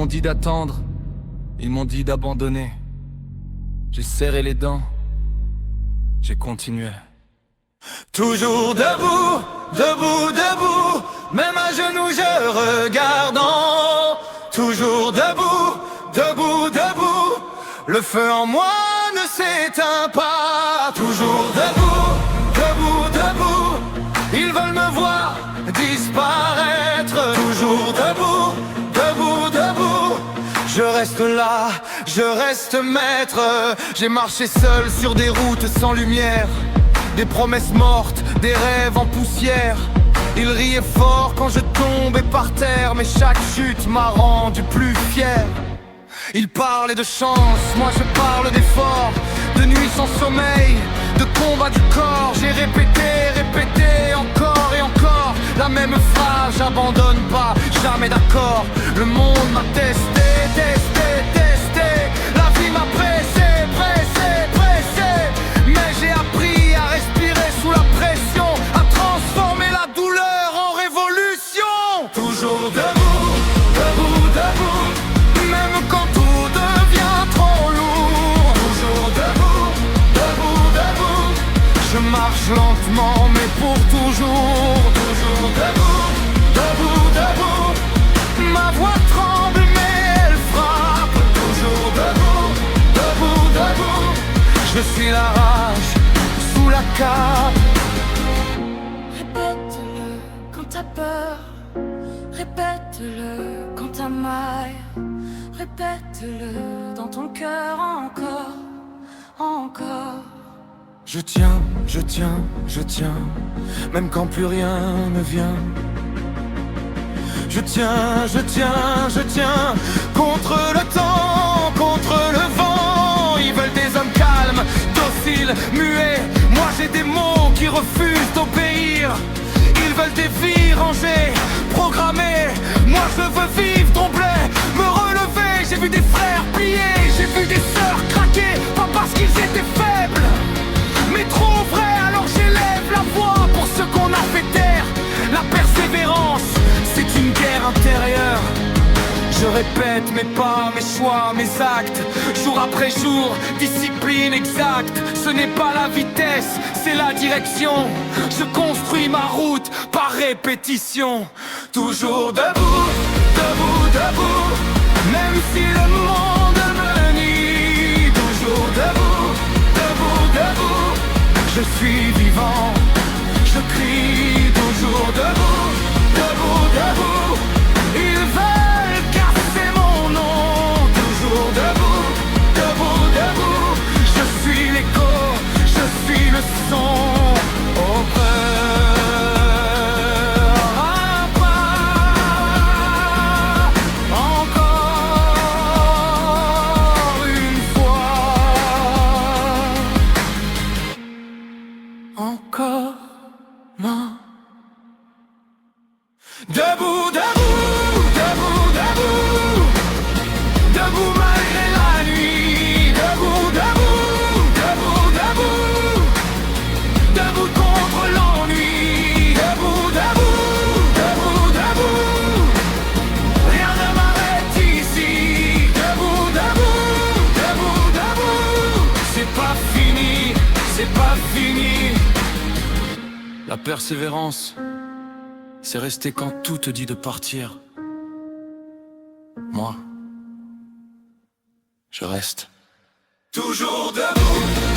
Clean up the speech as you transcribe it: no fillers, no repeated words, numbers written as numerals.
m'ont dit d'attendre, ils m'ont dit d'abandonner. J'ai serré les dents, j'ai continué. Toujours debout, debout, debout, même à genoux je regarde en haut. Toujours debout, debout, debout, le feu en moi ne s'éteint pas. Toujours debout, debout, debout, ils veulent me voir disparaître. Toujours debout, debout, debout, je reste là, je reste maître. J'ai marché seul sur des routes sans lumière, des promesses mortes, des rêves en poussière. Ils riaient fort quand je tombais par terre, mais chaque chute m'a rendu plus fier. Ils parlaient de chance, moi je parle d'effort, de nuits sans sommeil, de combat du corps. J'ai répété, répété, encore et encore la même phrase, j'abandonne pas, jamais d'accord. Le monde m'a testé, testé, testé, la vie m'a pressé, pressé, pressé. Mais j'ai appris à respirer sous la pression, à transformer la douleur en révolution. Toujours debout, debout, debout, même quand tout devient trop lourd. Toujours debout, debout, debout, je marche lentement mais pour toujours. Toujours debout, debout, debout, ma voix tremble mais elle frappe. Toujours debout, debout, debout, je suis la rage sous la cape. Répète-le quand t'as peur, répète-le quand t'as mal, répète-le dans ton cœur encore, encore. Je tiens, je tiens, je tiens, même quand plus rien ne vient. Je tiens, je tiens, je tiens, contre le temps, contre le vent. Ils veulent des hommes calmes, dociles, muets. Moi j'ai des mots qui refusent d'obéir. Ils veulent des vies rangées, programmées. Moi je veux vivre, trembler, me relever. J'ai vu des frères plier, j'ai vu des sœurs craquer, pas parce qu'ils étaient faibles, mais trop vrai. Alors j'élève la voix pour ceux qu'on a fait taire. La persévérance, c'est une guerre intérieure. Je répète mes pas, mes choix, mes actes, jour après jour, discipline exacte. Ce n'est pas la vitesse, c'est la direction. Je construis ma route par répétition. Toujours debout, debout, debout, même si le monde me nie. Toujours debout, debout, debout, je suis vivant, je crie. Toujours debout, debout, debout, ils veulent casser mon nom. Toujours debout, debout, debout, je suis l'écho, je suis le son. Au peur, à pas, encore une fois, encore, non. Debout, debout, debout, debout, debout malgré la nuit. Debout, debout, debout, debout, debout contre l'ennui. Debout, debout, debout, debout, rien ne m'arrête ici. Debout, debout, debout, debout, c'est pas fini, c'est pas fini. La persévérance, c'est rester quand tout te dit de partir. Moi, je reste. Toujours debout.